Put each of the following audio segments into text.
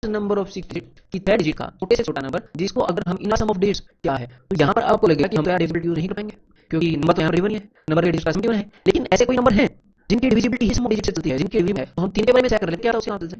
Number of 6 digit की 6 digit का छोटे से छोटा नंबर जिसको अगर हम इन सम ऑफ डेट्स क्या है तो यहाँ पर आपको लगेगा कि हम तो यार डिविजिबिलिटी यूज नहीं कर पाएंगे क्योंकि नंबर तो यहाँ गिवन ही है, नंबर के डिजिट का सम गिवन है। लेकिन ऐसे कोई नंबर है जिनकी डिविजिबिलिटी ही सम ऑफ डिजिट से चलती है, जिनकी डिविजिबल है, तो हम 3 के बारे में चेक कर लेते हैं क्या उसके आंसर से।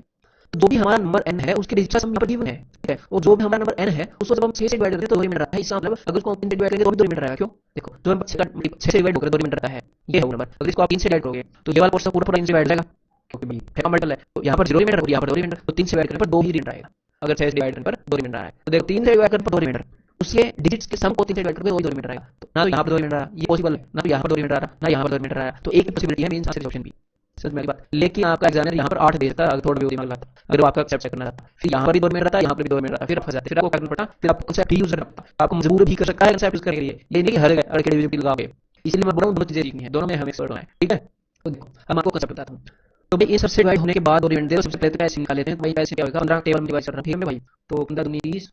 तो जो भी हमारा नंबर n है उसके डिजिट का सम यहाँ पर गिवन है, ठीक है। और जो भी हमारा नंबर n है उसको जब हम 6 से डिवाइड करते हैं तो 2 रिमाइंडर आता है। इसका मतलब अगर उसको हम 3 से डिवाइड करेंगे तो भी 2 रिमाइंडर आएगा। क्यों? देखो जो हम 6 से डिवाइड होकर 2 रिमाइंडर आता है ये है वो नंबर। अगर इसको आप 3 से डिवाइड करोगे तो ये वाला पोर्शन पूरा पूरा 3 से डिवाइड हो जाएगा क्योंकि भाई है मल्टीपल है। तो यहाँ पर 0 रिमाइंडर और यहाँ पर 2 रिमाइंडर, तो 3 से डिवाइड करने पर 2 ही रिमाइंडर आएगा। अगर 6 से डिवाइड करने पर 2 रिमाइंडर आए तो देखो 3 से डिवाइड करने पर 2 रिमाइंडर, उसके डिजिट्स के सम को 3 से डिवाइड करके वही 2 रिमाइंडर आएगा। तो ना तो यहाँ पर 2 रिमाइंडर आया, ये पॉसिबल है, ना तो यहाँ पर 2 रिमाइंडर आ रहा, ना यहाँ पर 2 रिमाइंडर आया। तो एक ही पॉसिबिलिटी है मींस आंसर ऑप्शन बी। समझ में आई बात? लेकिन आपका एग्जामिनर यहाँ पर 8 दे देता है, अगर थोड़ा भी दिमाग लगाता, अगर वो आपका एक्सेप्ट करना चाहता, फिर यहाँ पर भी 2 मिनट रहता है, यहाँ पर भी 2 मिनट रहता है, फिर आप फंस जाते, फिर आपको करना पड़ता, फिर आपको कंसेप्ट ही यूज करना पड़ता, आपको मजबूर भी कर सकता है कंसेप्ट यूज करने के लिए। ये नहीं कि हर अड़ के डिविजिबिलिटी लगाओगे। इसलिए मैं बोल रहा हूँ दोनों चीजें सीखनी है, दोनों में हम एक्सपर्ट होना है, ठीक है। तो देखो हम आपको कंसेप्ट बताता हूँ। तो भाई ये सबसे डिवाइड होने के बाद 2 रिमाइंडर दे दो, सबसे पहले तो पैसे निकाल लेते हैं। तो भाई पैसे क्या होगा, 15 टेबल में डिवाइड कर रहा है, ठीक है भाई। तो 15 दूनी 20,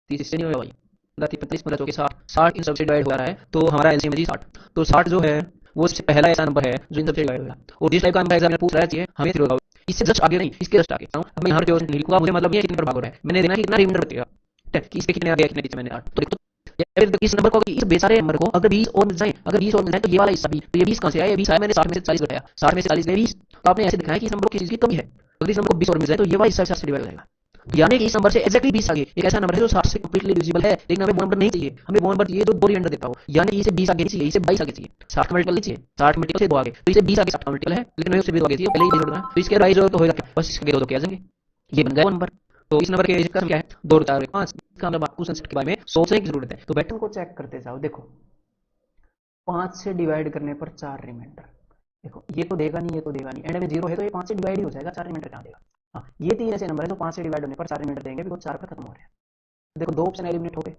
30 इससे नहीं होगा भाई, 15 35 15 चौके 60, 60 इन सबसे डिवाइड हो रहा है। तो हमारा एलसीएम है जी 60। तो 60 जो है वो सबसे पहला ऐसा नंबर है जो इन सबसे डिवाइड होगा। और जिस टाइप का नंबर एग्जामिनर पूछ रहा है हमें फिर होगा इससे जस्ट आगे नहीं, इसके जस्ट आगे। अब मैं यहाँ पर नहीं लिखूंगा, मुझे मतलब ये कितने पर भाग हो रहा है, मैंने देना है कितना रिमाइंडर बचेगा, ठीक है, कि इसके कितने आ गया कितने पीछे मैंने 8। तो देखो इस नंबर को इस बेसारे नंबर को अगर 20 और मिल जाए, अगर 20 और मिल जाए तो ये वाला हिस्सा भी, तो ये 20 कहां से आया, ये 20 आया, मैंने 60 में से 40 घटाया, 60 में से 40 गए 20। तो आपने ऐसे दिखाया कि इस नंबर को किसी चीज की कमी है। अगर इस नंबर को 20 और मिल जाए तो ये वाला हिस्सा 60 से डिवाइड हो जाएगा। तो यानी कि इस नंबर से एक्जैक्टली 20 आगे एक ऐसा नंबर है जो 60 से कंप्लीटली डिविजिबल है, लेकिन हमें वो नंबर नहीं चाहिए, हमें वो नंबर चाहिए जो 2 रिमाइंडर देता हो। यानी कि इसे 20 आगे नहीं चाहिए, इसे 22 आगे चाहिए, 60 का मल्टीपल नहीं चाहिए, 60 मल्टीपल से 2 आगे, तो इसे 20 आगे 60 का मल्टीपल है, लेकिन हमें उससे भी 2 आगे चाहिए, पहले ही 20 जोड़ना है। तो इसके राइज तो होगा क्या, बस इसके 2 के आ जाएंगे, ये बन गया वो नंबर। तो इस नंबर के डिजिट का सम क्या है, 2 और 4 5। इसका मतलब आपको संस्कृत के बारे में सोचने की जरूरत है। तो पैटर्न को चेक करते जाओ। देखो 5 से डिवाइड करने पर 4 रिमाइंडर, देखो ये तो देगा नहीं, ये तो देगा नहीं, एंड में 0 है तो ये 5 से डिवाइड ही हो जाएगा, 4 रिमाइंडर कहाँ देगा। हाँ ये 3 ऐसे नंबर है जो 5 से डिवाइड होने पर 4 रिमाइंडर देंगे, बिकॉज 4 पर खत्म हो रहे हैं। देखो 2 ऑप्शन एलिमिनेट हो गए,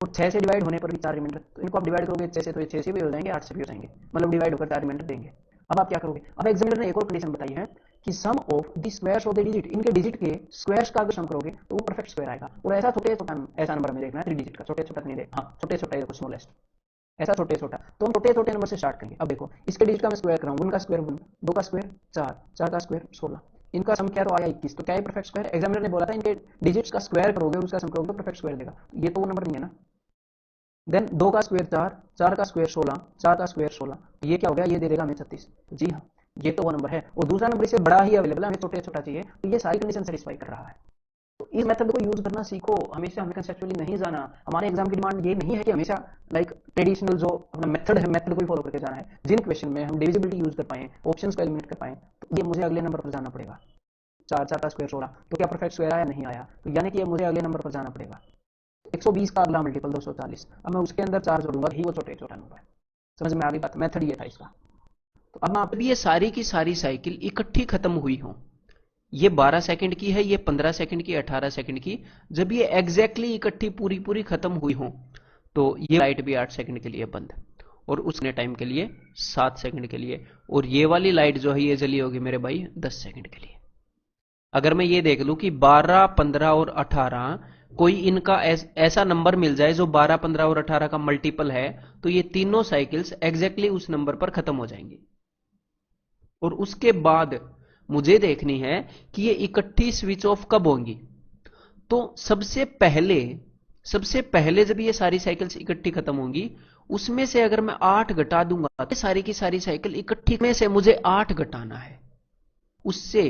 और 6 से डिवाइड होने पर भी 4 रिमाइंडर, तो इनको आप डिवाइड करोगे 6 से तो ये 6 से भी हो जाएंगे, 8 से भी हो जाएंगे, मतलब डिवाइड होकर 4 रिमाइंडर देंगे। अब आप क्या करोगे, अब एग्जामिनर ने एक और कंडीशन बताई है कि sum of the squares of the digit, इनके डिजिट के स्क्वायर्स का अगर सम करोगे तो वो परफेक्ट स्क्वायर आएगा। और ऐसा छोटे छोटा ऐसा नंबर हमें देखना है 3 डिजिट का, छोटे छोटा नहीं देख, हाँ छोटे छोटा देखो स्मॉलेस्ट, ऐसा छोटे छोटा। तो हम छोटे छोटे नंबर से स्टार्ट करेंगे। अब देखो इसके डिजिट का मैं स्क्वायर कराऊं, 1 का स्क्वायर 1, 2 का स्क्वायर 4, 4 का स्क्वायर 16, इनका सम क्या तो आया 21। तो क्या है परफेक्ट स्क्वायर, एग्जामिनर ने बोला था इनके डिजिट्स का स्क्वायर करोगे और उसका सम करोगे तो परफेक्ट स्क्वायर देगा। ये तो वो नंबर नहीं है ना। देन 2 का स्क्वायर 4, 4 का स्क्वायर 16, 4 का स्क्वायर 16, ये क्या हो गया, ये दे देगा हमें 36। जी हाँ ये तो वो नंबर है, और दूसरा नंबर इससे बड़ा ही अवेलेबल है, हमें छोटे छोटा चाहिए, तो ये सारी कंडीशन सेटिस्फाई कर रहा है। तो इस मेथड को यूज करना सीखो, हमेशा हमें कंसेप्चुअली नहीं जाना। हमारे एग्जाम की डिमांड ये नहीं है कि हमेशा लाइक ट्रेडिशनल जो अपना मेथड है मेथड को ही फॉलो करके जाना है। जिन क्वेश्चन में हम डिविजिबिलिटी यूज कर पाए, ऑप्शंस को एलिमिनेट कर पाए, तो ये मुझे अगले नंबर पर जाना पड़ेगा। 4, 4 का स्क्वायर 16, तो क्या परफेक्ट स्क्वायर आया, नहीं आया, तो यानी कि ये मुझे अगले नंबर पर जाना पड़ेगा। 120 का अगला मल्टीपल 240, अब मैं उसके अंदर 4 जोड़ूंगा, ही वो छोटे छोटा नंबर है। समझ में आ गई बात, मेथड ये था इसका। तो अब मैं आप अब ये सारी की सारी साइकिल इकट्ठी खत्म हुई हो, ये 12 सेकंड की है, ये 15 सेकंड की, 18 सेकंड की, जब ये एग्जैक्टली इकट्ठी पूरी पूरी खत्म हुई हो तो ये लाइट भी 8 सेकंड के लिए बंद, और उसने टाइम के लिए 7 सेकंड के लिए, और ये वाली लाइट जो है ये जली होगी मेरे भाई 10 सेकंड के लिए। अगर मैं ये देख लूं कि 12 15 और 18 कोई इनका ऐसा नंबर मिल जाए जो 12 15 और 18 का मल्टीपल है, तो ये तीनों साइकिल्स एग्जैक्टली उस नंबर पर खत्म हो जाएंगी। और उसके बाद मुझे देखनी है कि ये इकट्ठी स्विच ऑफ कब होंगी। तो सबसे पहले जब ये सारी साइकिल्स इकट्ठी खत्म होंगी, उसमें से अगर मैं 8 घटा दूंगा तो सारी की सारी साइकिल इकट्ठी में से मुझे 8 घटाना है उससे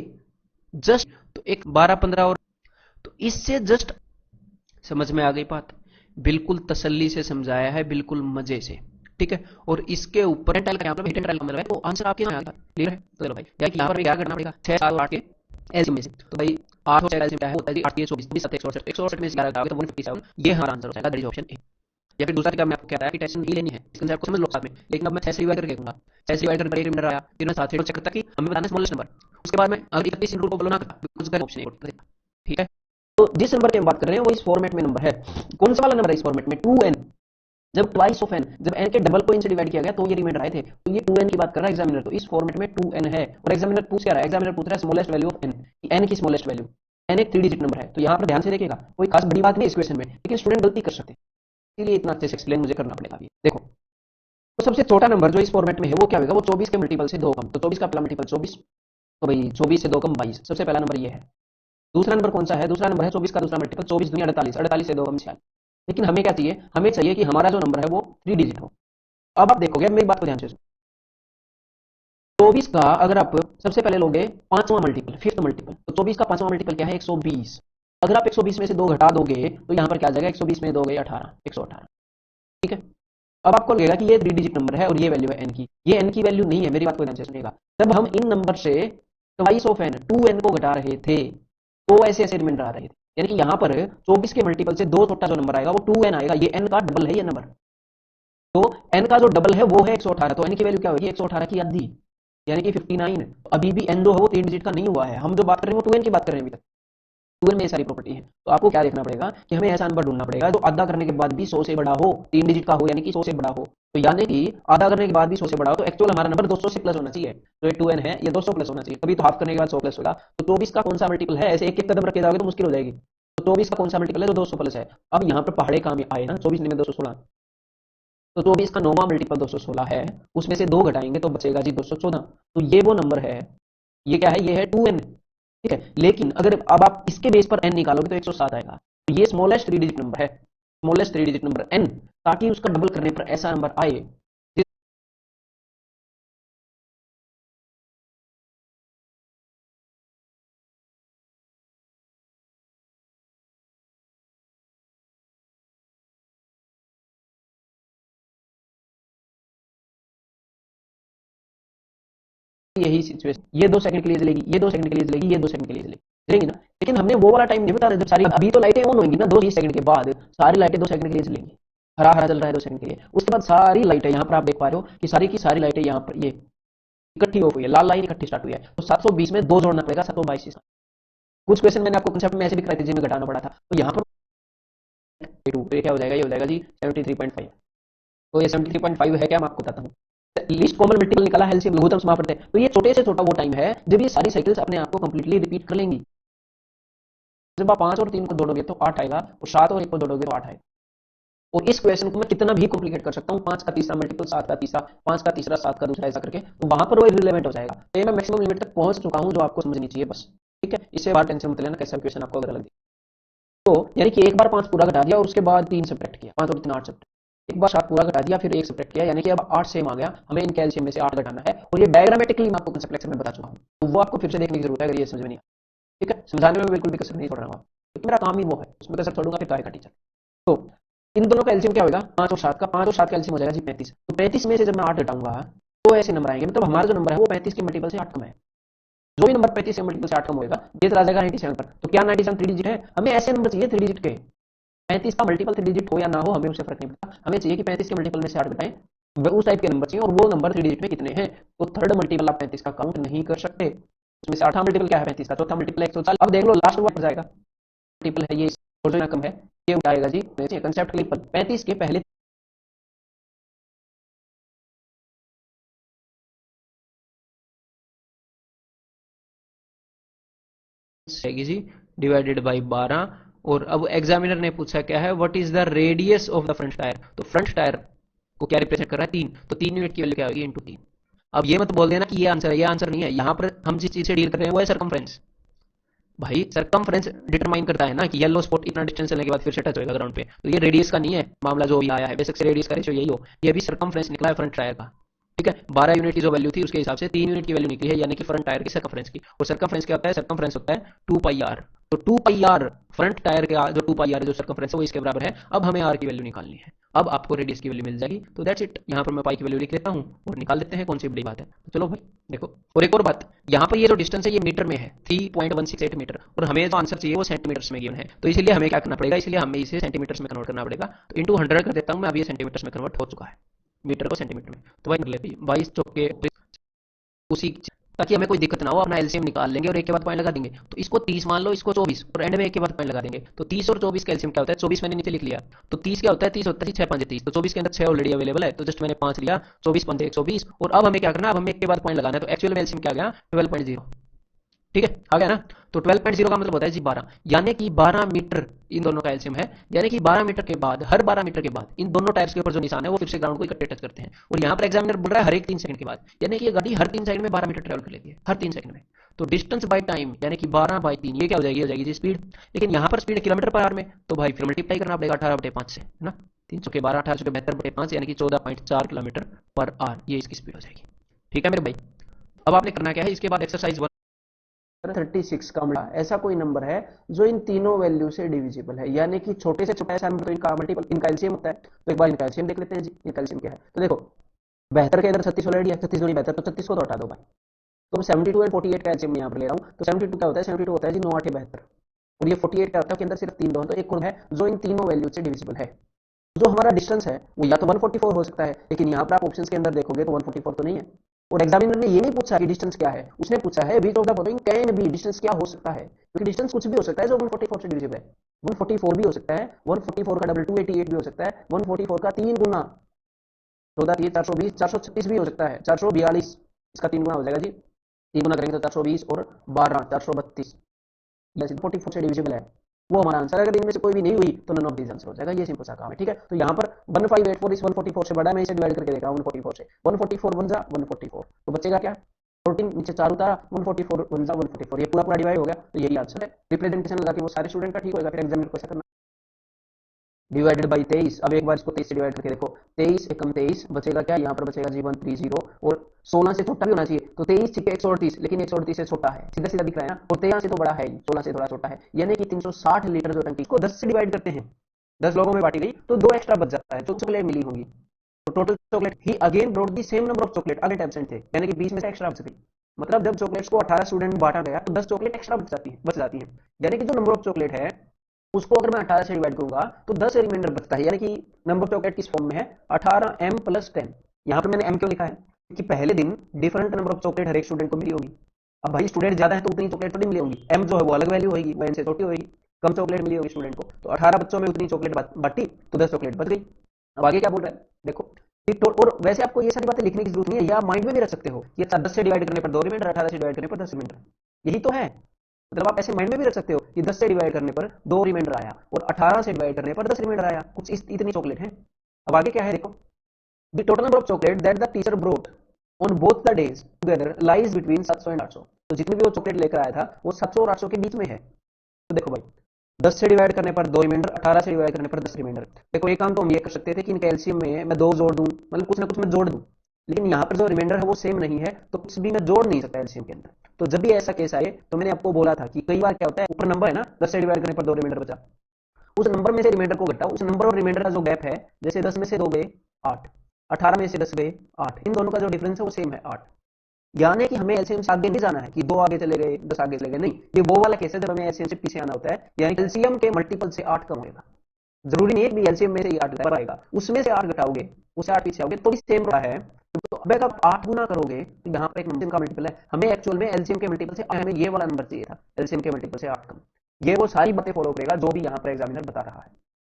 जस्ट, तो एक 12 15 और, तो इससे जस्ट, समझ में आ गई बात? बिल्कुल तसल्ली से समझाया है, बिल्कुल मजे से, ठीक है। और इसके ऊपर टाइल का मतलब हिडन टाइल का मतलब है, तो आंसर आपके यहाँ आ गया, क्लियर है? तो चलो भाई यार कि यहाँ पर क्या करना पड़ेगा, 6 7 और 8 के एलसीएम में से, तो भाई 8 और 6 एलसीएम क्या है, होता है जी 8 3 24 20 7 168, 168 में से 11 घटाओगे तो 157, ये हमारा आंसर हो जाएगा, दैट इज ऑप्शन ए। या फिर दूसरा तरीका मैं आपको कहता है कि टेंशन नहीं लेनी है, इस कंसेप्ट को समझ लो साथ में, लेकिन अब मैं 6 से डिवाइड करके देखूंगा, 6 से डिवाइड करके रिमाइंडर आया, फिर मैं साथ ही चेक करता कि हमें बताना स्मॉलेस्ट नंबर, उसके बाद मैं अगर 31 रूल को फॉलो ना करता बिकॉज़ का ऑप्शन ए, ठीक है। तो जिस नंबर की हम बात कर रहे हैं वो इस फॉर्मेट में नंबर है, कौन सा वाला नंबर है इस फॉर्मेट में, 2n। जब ट्वाइस ऑफ n, जब n के डबल को इनसे डिवाइड किया गया तो ये रिमाइंडर आए थे, तो ये 2n की बात कर रहा है एग्जामिनर, तो इस फॉर्मेट में 2n है। और एग्जामिनर पूछ क्या रहा है, एग्जामिनर पूछ रहा है smallest value of n, n की स्मॉलेस्ट वैल्यू, n एक 3 डिजिट नंबर है, तो यहाँ पर ध्यान से देखिएगा, कोई खास बड़ी बात नहीं इस क्वेश्चन में, लेकिन स्टूडेंट गलती कर सकते हैं, इसलिए इतना अच्छे से एक्सप्लेन मुझे करना पड़ेगा। देखो तो सबसे छोटा नंबर जो इस फॉर्मेट में है वो क्या होगा, वो 24 के मल्टीपल से 2 कम, तो 24 का पहला मल्टीपल 24, तो भाई 24 से 2 कम 22, सबसे पहला नंबर ये है। दूसरा नंबर कौन सा है? दूसरा नंबर है 24 का दूसरा मल्टीपल, 24 दुनी 48, 48 से 2 कम 46। लेकिन हमें क्या चाहिए? हमें चाहिए कि हमारा जो नंबर है वो 3 डिजिट हो। अब आप देखोगे, अब मेरी बात को ध्यान से सुनो। 24 का अगर आप सबसे पहले लोगे पांचवा मल्टीपल, फिफ्थ मल्टीपल, तो 24 का पांचवा मल्टीपल क्या है? 120। अगर आप 120 में से 2 घटा दोगे तो यहां पर क्या आ जाएगा? 120 में 2 गए 18, 118। ठीक है। अब आपको लगेगा कि ये 3 डिजिट नंबर है और ये वैल्यू है एन की। ये एन की वैल्यू नहीं है, मेरी बात को ध्यान से सुनिएगा। जब हम इन नंबर से ट्वाइस ऑफ एन, 2n को घटा रहे थे, तो ऐसे ऐसे रिमाइंडर आ रहे थे। यानी कि यहां पर 24 के मल्टीपल से 2 छोटा जो नंबर आएगा वो 2n आएगा। ये n का डबल है ये नंबर। तो n का जो डबल है वो है 118। तो n की वैल्यू क्या होगी? 118 की आधी, यानी कि 59। अभी भी n जो है वो 3 डिजिट का नहीं हुआ है। हम जो बात कर रहे हैं वो 2n की बात कर रहे हैं अभी तक। 2n में ये सारी प्रॉपर्टी है। तो आपको क्या देखना पड़ेगा कि हमें ऐसा नंबर ढूंढना पड़ेगा जो आधा करने के बाद भी 100 से बड़ा हो, 3 डिजिट का हो, यानी कि 100 से बड़ा हो। तो यानी कि आधा करने के बाद भी 100 से बड़ा हो, तो एक्चुअल हमारा नंबर 200 से प्लस होना चाहिए। तो ये 2n है, ये 200 प्लस होना चाहिए, तभी तो हाफ करने के बाद 100 प्लस होगा। तो 24 का कौन सा मल्टीपल है? ऐसे एक एक कदम रखे जाओगे तो मुश्किल हो जाएगी। तो 24 का कौन सा मल्टीपल है जो 200 प्लस है? अब यहाँ पर पहाड़े काम आए ना, 24 में 216। तो 24 का नौवां मल्टीपल 216 है, उसमें से 2 घटाएंगे तो बचेगा जी 214। तो ये वो नंबर है, ये क्या है? ये है 2n। ठीक है। लेकिन अगर अब आप इसके बेस पर n निकालोगे तो 107 आएगा। तो ये स्मॉलेस्ट 3 डिजिट नंबर है, स्मॉलेस्ट 3 डिजिट नंबर n, ताकि उसका डबल करने पर ऐसा नंबर आए यही सिचुएशन। ये 2 सेकंड के लिए चलेगी, ये 2 सेकंड के लिए चलेगी, ये 2 सेकंड के लिए चलेगी, चलेगी ना। लेकिन हमने वो वाला टाइम नहीं बताना जब सारी, अभी तो लाइटें ऑन होंगी ना 2-20 सेकंड के बाद, सारी लाइटें 2 सेकंड के लिए चलेंगी। हरा हरा चल रहा है 2 सेकंड के लिए, उसके बाद सारी लाइटें यहाँ पर आप देख पा रहे हो कि सारी की सारी लाइटें यहाँ पर ये इकट्ठी हो गई है, लाल लाइन इकट्ठी स्टार्ट हुई है। तो 720 में 2 जोड़ना पड़ेगा, 722 के साथ। कुछ क्वेश्चन मैंने आपको कंसेप्ट में ऐसे भी कराए थे जिनमें घटाना पड़ा था। तो यहाँ पर तो ये क्या हो जाएगा? ये हो जाएगा जी 73.5। तो ये 73.5 है क्या? मैं आपको बताता हूँ। लीस्ट कॉमन मल्टीपल निकाला है, एलसीएम लघुत्तम समापन है। तो ये छोटे से छोटा वो टाइम है जब ये सारी साइकिल्स अपने आप को कंप्लीटली रिपीट कर लेंगी। जब आप 5 और 3 को जोड़ोगे तो 8 आएगा, और 7 और 1 को जोड़ोगे तो 8 आएगा। और इस क्वेश्चन को मैं कितना भी कॉम्प्लिकेट कर सकता हूँ, 5 का तीसरा मल्टीपल 7 का तीसरा, 5 का तीसरा 7 का दूसरा, ऐसा करके, तो वहां पर वो रिलेवेंट हो जाएगा। तो ये मैं मैक्सिमम लिमिट तक पहुंच चुका हूँ जो आपको समझनी चाहिए बस। ठीक है, इससे बाहर टेंशन मत लेना कैसा क्वेश्चन आपको अगर लगे। तो यानी कि एक बार 5 पूरा घटा दिया और उसके बाद 3 सब्ट्रैक्ट किया, 5 और 3 8 सब्ट्रैक्ट। एक बार 7 पूरा घटा दिया फिर 1 सब्ट्रैक्ट किया, यानी कि अब 8 सेम आ गया। हमें इन कैल्शियम में से 8 घटाना है, और ये डायग्रामेटिकली मैं आपको कंसेप्ट लेक्चर में बता चुका हूँ। तो वो आपको फिर से देखने की जरूरत है अगर ये समझ में नहीं आया। ठीक है, समझाने में बिल्कुल भी कसर नहीं छोड़ रहा हूँ, क्योंकि मेरा काम ही वो है, उसमें कसर छोड़ूंगा फिर तो आएगा टीचर। तो इन दोनों का एलसीएम क्या होगा? 5 और 7 का, 5 और 7 का एलसीएम हो जाएगा जी 35। तो 35 में से जब मैं 8 घटाऊंगा तो ऐसे नंबर आएंगे, मतलब हमारा जो नंबर है वो 35 के मल्टीपल से 8 कम है। जो भी नंबर 35 के मल्टीपल से 8 कम होगा ये चला जाएगा 97 पर। तो क्या 97 3 डिजिट है? हमें ऐसे नंबर चाहिए 3 डिजिट के। 35 का मल्टीपल 3 डिजिट हो या ना हो हमें उससे फर्क नहीं पड़ता, हमें चाहिए कि 35 के मल्टीपल में से 8 घटाएं, उस टाइप के नंबर चाहिए, और वो नंबर 3 डिजिट में कितने हैं? तो थर्ड मल्टीपल आप 35 का काउंट नहीं कर सकते, उसमें से आठवां मल्टीपल क्या है? 35 का। चौथा मल्टीपल 140। अब देख लो लास्ट वर्ड जाएगा मल्टीपल है ये, और जो यहाँ कम है ये उठाएगा जी कंसेप्ट क्लिप 35 के पहले रहेगी जी डिवाइडेड बाई 12। और अब एग्जामिनर ने पूछा क्या है? What is the radius of the front tyre? तो फ्रंट टायर को क्या रिप्रेजेंट कर रहा है? 3। तो 3 यूनिट की वैल्यू क्या होगी? इंटू 3। अब ये मत बोल देना कि ये आंसर है, ये आंसर नहीं है। यहाँ पर हम जिस चीज से डील कर रहे हैं वो है सरकमफ्रेंस। भाई सरकमफ्रेंस डिटरमाइन करता है ना कि येलो स्पॉट इतना डिस्टेंस चलने के बाद फिर से टच होगा ग्राउंड पे। तो ये रेडियस का नहीं है मामला जो भी आया है, बेसिक से रेडियस का रेशियो यही हो। ये भी सरकमफ्रेंस निकला है फ्रंट टायर का। ठीक है, 12 यूनिट की जो वैल्यू थी उसके हिसाब से 3 यूनिट की वैल्यू निकली है, यानी कि फ्रंट टायर की सर्कमफ्रेंस की। और सर्कमफ्रेंस क्या होता है? सर्कमफ्रेंस होता है 2 पाई आर। तो 2 पाई आर फ्रंट टायर का जो 2 पाई आर जो सर्कमफ्रेंस है वो इसके बराबर है। अब हमें आर की वैल्यू निकालनी है। अब आपको रेडियस की वैल्यू मिल जाएगी। तो दैट्स इट, यहाँ पर मैं पाई की वैल्यू लिख लेता हूँ और निकाल देते हैं, कौन सी बड़ी बात है। तो चलो भाई देखो, और एक और बात, यहाँ पर ये जो डिस्टेंस है ये मीटर में है, 3.168 मीटर, और हमें जो आंसर चाहिए वो सेंटीमीटर्स में गिवन है। तो इसलिए हमें क्या करना पड़ेगा? इसलिए हमें इसे सेंटीमीटर्स में कन्वर्ट करना पड़ेगा। तो इंटू 100 कर देता हूँ मैं, अब ये सेंटीमीटर्स में कन्वर्ट हो चुका है, मीटर को सेंटीमीटर में। तो भाई कर लेते 22 चौके उसी, ताकि हमें कोई दिक्कत ना हो, अपना एलसीएम निकाल लेंगे और एक के बाद पॉइंट लगा देंगे। तो इसको 30 मान लो, इसको 24, और एंड में एक के बाद पॉइंट लगा देंगे। तो 30 और 24 का एलसीएम क्या होता है? 24 मैंने नीचे लिख लिया। तो 30 क्या होता है? 30 होता है 6 5 30। तो 24 के अंदर 6 ऑलरेडी अवेलेबल है, तो जस्ट मैंने 5 लिया, 24 पंजे 120। और अब हमें क्या करना है? अब हमें एक के बाद पॉइंट लगाना है। तो एक्चुअल में एलसीएम क्या आ गया? 12.0। ठीक है, आ गया ना? तो 12.0 का मतलब होता है जी 12, यानी कि 12 मीटर इन दोनों का एलसीएम है। यानी कि 12 मीटर के बाद, हर 12 मीटर के बाद इन दोनों टायर्स के ऊपर जो निशान है वो फिर से ग्राउंड को इकट्ठे टच करते हैं। और यहाँ पर एग्जामिनर बोल रहा है हर एक 3 सेकंड के बाद, यानी कि ये गाड़ी हर 3 सेकंड में 12 मीटर ट्रेवल कर लेती है, हर 3 सेकंड में। तो डिस्टेंस बाय टाइम यानी कि 12/3 ये क्या हो जाएगी, हो जाएगी जी स्पीड। लेकिन यहाँ पर स्पीड किलोमीटर पर आवर में, तो भाई फिर मल्टीप्लाई करना पड़ेगा 18/5 से, है ना। 300 के 12, 1872/5 यानी कि 14.4 किलोमीटर पर आवर, ये इसकी स्पीड हो जाएगी। ठीक है मेरे भाई। अब आपने करना क्या है, इसके बाद एक्सरसाइज 136 का ऐसा कोई नंबर है जो इन तीनों वैल्यू से डिविजिबल है, यानी कि छोटे से छोटा ऐसा नंबर, तो इनका मल्टीपल, इनका एलसीएम होता है। तो एक बार इनका एलसीएम देख लेते हैं जी, इनका एलसीएम क्या है। तो देखो 72 के अंदर 36 ऑलरेडी है, 36 दूनी 72, तो 36 को तो हटा दो भाई। तो 72 एंड 48 का एलसीएम यहाँ पर ले रहा हूँ। तो 72 क्या होता है, 72 होता है जी 9 8 72, और ये 48 क्या होता है, के अंदर सिर्फ 3 दो, तो एक कुल है जो इन तीनों वैल्यू से डिविजिबल है। जो हमारा डिस्टेंस है वो या तो 144 हो सकता है, लेकिन यहाँ पर आप ऑप्शंस के अंदर देखोगे तो 144 तो नहीं है। और एग्जामिनर ने ये नहीं पूछा कि डिस्टेंस क्या है, उसने पूछा है which of the following can be, distance क्या हो सकता है, क्योंकि डिस्टेंस कुछ भी हो सकता है जो 144 से डिविजिबल है। 144 भी हो सकता है, 144 का डबल 288 भी हो सकता है, 144 का 3 गुना 14 420, 436 भी हो सकता है, 442, इसका 3 गुना हो जाएगा जी। 3 गुना करेंगे तो 420 और 12 432, 44 से डिविजिबल है, वो हमारा आंसर है। अगर इनमें से कोई भी नहीं हुई तो नन ऑफ दीज आंसर हो जाएगा, ये सिंपल सा काम है। ठीक है, तो यहाँ पर 1584 इस 144 से बड़ा है, मैं इसे डिवाइड करके देख रहा हूँ 144 से। 144 वन जा 144, तो बचेगा क्या, 14 नीचे 4 उतारा, 144 वन जा 144, ये पूरा पूरा डिवाइड हो गया, तो यही आंसर है। रिप्रेजेंटेशन लगा के वो सारे स्टूडेंट का ठीक होगा, फिर एग्जामिनर को ऐसा करना डिवाइडेड बाई 23। अब एक बार इसको 23 से डिवाइड करके देखो, 23 एकम 23, बचेगा क्या, यहाँ पर बचेगा जी 130, और 16 से छोटा भी होना चाहिए, तो 23 ठीक है 138, लेकिन 138 से छोटा है, सीधा सीधा दिख रहा है ना, और 13 से तो बड़ा है, 16 से थोड़ा छोटा है, यानी कि 360 लीटर जो टंकी, इसको 10 से डिवाइड करते हैं, 10 लोगों में बांटी गई तो 2 एक्स्ट्रा बच जाता है, तो चॉकलेट मिली होंगी। तो total chocolate he again brought the same number of chocolate, again absent थे, यानी कि 20 में से एक्स्ट्रा बच गई। मतलब जब चॉकलेट्स को 18 स्टूडेंट में बांटा गया तो 10 चॉकलेट एक्स्ट्रा बच जाती है, यानी कि जो नंबर ऑफ चॉकलेट है उसको अगर मैं 18 से डिवाइड करूंगा तो 10 रिमाइंडर बचता है, यानी कि नंबर ऑफ चॉकलेट किस फॉर्म में है, 18m प्लस 10। यहाँ पे मैंने m क्यों लिखा है, क्योंकि पहले दिन डिफरेंट नंबर ऑफ चॉकलेट हर एक स्टूडेंट को मिली होगी। अब भाई स्टूडेंट ज्यादा है तो उतनी चॉकलेट थोड़ी मिली होंगी, m जो है वो अलग वैल्यू होगी, वो n से छोटी होगी, कम चॉकलेट मिली होगी स्टूडेंट को, तो 18 बच्चों में उतनी चॉकलेट बांटी तो 10 चॉकलेट बच गई। अब आगे क्या बोल रहा है देखो, और वैसे आपको ये सारी बातें लिखने की जरूरत नहीं है, या माइंड में भी रख सकते हो, ये 10 से डिवाइड करने पर 2 रिमाइंडर, 18 से डिवाइड करने पर 10 रिमाइंडर, यही तो है। मतलब आप ऐसे माइंड में भी रख सकते हो कि 10 से डिवाइड करने पर 2 रिमाइंडर आया और 18 से डिवाइड करने पर 10 रिमाइंडर आया, कुछ इतनी चॉकलेट है। अब आगे क्या है देखो, the total number of chocolate that the teacher brought on both the days together lies between 700 and 800, तो जितनी भी वो चॉकलेट लेकर आया था वो 700 और 800 के बीच में है। तो देखो भाई 10 से डिवाइड करने पर 2 रिमाइंडर, 18 से डिवाइड करने पर 10 रिमाइंडर। देखो एक काम तो हम ये कर सकते थे कि इनका एलसीएम में मैं 2 जोड़ दूं, मतलब कुछ ना कुछ मैं जोड़ दूं, लेकिन यहाँ पर जो रिमाइंडर है वो सेम नहीं है, तो कुछ भी मैं जोड़ नहीं सकता एलसीएम के अंदर। तो जब भी ऐसा केस आए तो मैंने आपको बोला था कि कई बार क्या होता है, ऊपर नंबर है ना, 10 से डिवाइड करने पर 2 रिमाइंडर बचा, उस नंबर में से रिमाइंडर को घटाओ, उस नंबर और रिमाइंडर का जो गैप है, जैसे 10 में से 2 गए 8, 18 में से 10 गए 8, इन दोनों का जो डिफरेंस है वो सेम है 8, यानी कि हमें एलसीएम से आगे नहीं जाना है कि 2 आगे चले गए 10 आगे चले गए, नहीं, ये वो वाला केस है जब हमें एलसीएम से पीछे आना होता है, यानी एलसीएम के मल्टीपल से 8 कम होगा। जरूरी नहीं है कि एलसीएम में से 8 पर आएगा, उसमें से 8 घटाओगे, उससे 8 पीछे आओगे तो भी सेम रहा है। तो अब अगर आप 8 गुना करोगे तो यहाँ पर एक नंबर का मल्टीपल है, हमें एक्चुअल में एलसीएम के मल्टीपल से हमें ये वाला नंबर चाहिए था, एलसीएम के मल्टीपल से 8 कम। ये वो सारी बातें फॉलो करेगा जो भी यहाँ पर एग्जामिनर बता रहा है।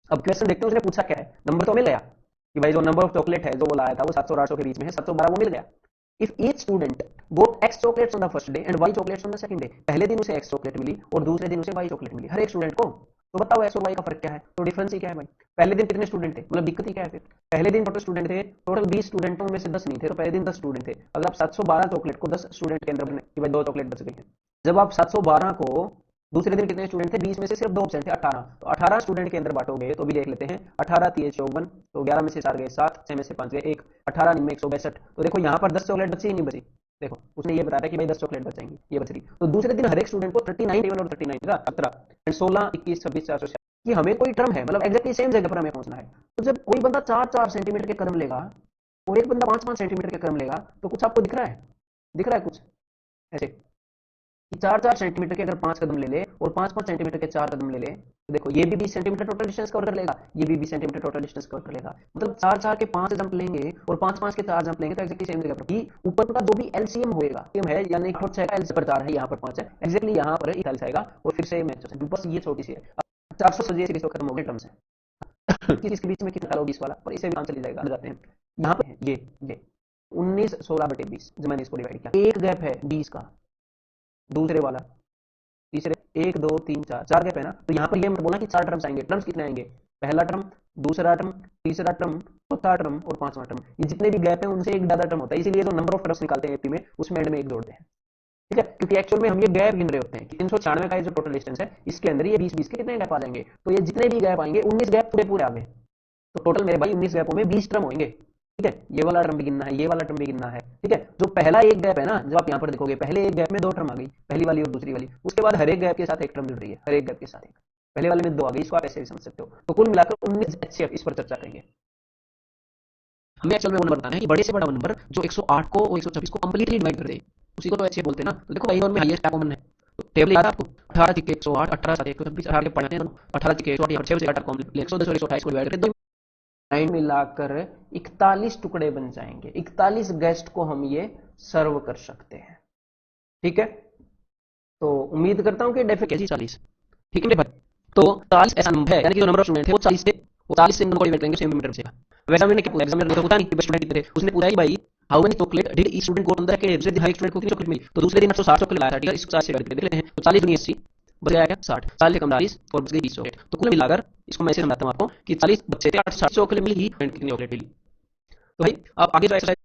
अब क्वेश्चन देखते हैं उसने पूछा क्या है, नंबर तो मिल गया कि भाई जो नंबर ऑफ चॉकलेट है जो वो लाया था वो 700 और 800 के बीच में है, 712 वो मिल गया। If each student got x chocolates on the first day and y chocolates on the second day, पहले दिन उसे एक्स चॉकलेट मिली और दूसरे दिन उसे वाई चॉकलेट मिली, हर एक स्टूडेंट को, तो बताओ एक्स और वाई का फर्क क्या है, तो डिफरेंस ही क्या है भाई। पहले दिन कितने स्टूडेंट थे, मतलब दिक्कत ही क्या है फिर, पहले दिन टोटल स्टूडेंट थे, टोटल 20 स्टूडेंटों में से 10 नहीं थे, तो पहले दिन 10 स्टूडेंट थे। अगर आप 712 चॉकलेट को 10 स्टूडेंट के अंदर कि भाई 2 चॉकलेट बच गई है, जब आप 712 को दूसरे दिन कितने स्टूडेंट थे, 20 में से सिर्फ 2 ऑप्शन थे 18, तो 18 स्टूडेंट के अंदर बांटोगे तो भी देख लेते हैं, 18 3 54, तो 11 में से 4 गए 7, 6 में से 5 गए 1, 18 में 162, तो देखो यहाँ पर 10 चॉकलेट बची ही नहीं बची। देखो उसने ये बताया कि भाई 10 चॉकलेट बचेंगी, ये बच रही, तो दूसरे दिन हर एक स्टूडेंट को 39 टेबल और 39 का 17 एंड 16 21 26 400, कि हमें कोई टर्म है, मतलब एग्जैक्टली सेम जगह पर हमें पहुंचना है। तो जब कोई बंदा 4-4 सेंटीमीटर के क्रम लेगा और एक बंदा 5-5 सेंटीमीटर के क्रम लेगा, तो कुछ आपको दिख रहा है, दिख रहा है कुछ ऐसे कि 4-4 सेंटीमीटर के अगर 5 कदम ले ले और 5-5 सेंटीमीटर के 4 कदम ले ले, तो देखो ये भी 20 सेंटीमीटर टोटल डिस्टेंस कवर कर लेगा, ये भी 20 सेंटीमीटर टोटल डिस्टेंस कवर कर लेगा, मतलब 4-4 के 5 जंप लेंगे और 5-5 के 4 जंप लेंगे तो एक्जेक्टली सेम जगह पर ही ऊपर का जो भी एलसीएम होएगा, एम है यानी 6 का एलसीएम पर 4 है, यहाँ पर 5 है, एक्जेक्टली यहाँ पर इक्वल आएगा और फिर से मैच हो, बस ये छोटी सी है। 400 सजिए सीरीज खत्म हो गई टर्म से इसके बीच में कितना निकालो 20 वाला, और इसे भी आंसर चली जाएगा, जाते हैं यहाँ पे ये 19 16/20 जब मैंने इसको डिवाइड किया, एक गैप है 20 का, दूसरे वाला तीसरे 1 2 3 4 4 गैप है ना, तो यहाँ पर ये मत बोलना कि 4 टर्म्स आएंगे, टर्म्स कितने आएंगे, पहला टर्म, दूसरा टर्म, तीसरा टर्म, चौथा टर्म और पांचवा टर्म, ये जितने भी गैप है उनसे एक ज्यादा टर्म होता है, इसीलिए जो नंबर ऑफ टर्म्स निकालते हैं एपी में उसमें एंड में एक जोड़ते हैं। ठीक है, क्योंकि एक्चुअल में हम ये गैप गिन रहे होते हैं कि 396 का ये जो टोटल डिस्टेंस है, इसके अंदर ये 20-20 के कितने गैप आ जाएंगे, तो ये जितने भी गैप आएंगे 19 गैप पूरे पूरे आ गए, तो टोटल मेरे भाई 19 गैपों में 20 टर्म होंगे। ठीक है, ये वाला टर्म भी गिनना है, ये वाला टर्म भी गिनना है। ठीक है, जो पहला एक गैप है ना, जब आप यहाँ पर देखोगे पहले एक गैप में 2 टर्म आ गई, पहली वाली और दूसरी वाली, उसके बाद हर एक गैप के साथ एक टर्म जुड़ रही है, हर एक गैप के साथ एक, पहले वाले में 2 आ गई, इसको आप ऐसे भी समझ सकते हो। तो कुल मिलाकर 19 एचसीएफ, इस पर चर्चा करेंगे। हमें एक्चुअल में वो नंबर बताना है कि बड़े से बड़ा नंबर जो 108 को और 126 को कंप्लीटली डिवाइड कर दे, उसी को तो ऐसे बोलते हैं ना। तो देखो भाई में हाईएस्ट क्या कॉमन है, तो टेबल याद है आपको, 18 तिक्के 108, 18 7 126, 18 के पढ़ते हैं दोनों, 18 तिक्के 108, यहाँ 6 से 8 कॉमन 110 और 128 को डिवाइड करके 9 मिलाकर 41 टुकड़े बन जाएंगे, 41 गेस्ट को हम ये सर्व कर सकते हैं। ठीक है, तो उम्मीद करता हूं कि डेफिनेटली 40। ठीक है मेरे भाई, तो 40 ऐसा नंबर है, यानी कि जो नंबर ऑफ स्टूडेंट थे वो 40 थे, वो 40 से इनको डिवाइड करेंगे सेम मीटर से। वैसा मैंने क्या पूछा, एग्जामिनर ने तो पता नहीं कि स्टूडेंट कितने थे, उसने पूछा ही भाई how many chocolate did each student go on the के, दूसरे दिन हर एक स्टूडेंट को कितनी चॉकलेट मिली, तो दूसरे दिन 860 चॉकलेट लाया था। ठीक है, इसको 40 से डिवाइड करके देख लेते हैं, तो 40 दूनी 80, बच गया क्या 60, 40 से कम 40 और बच गई 20 चॉकलेट। तो कुल मिलाकर इसको मैं ऐसे समझाता हूं आपको कि 40 बच्चे थे, 860 चॉकलेट मिली, कितनी चॉकलेट मिली। तो भाई आप आगे जो एक्सरसाइज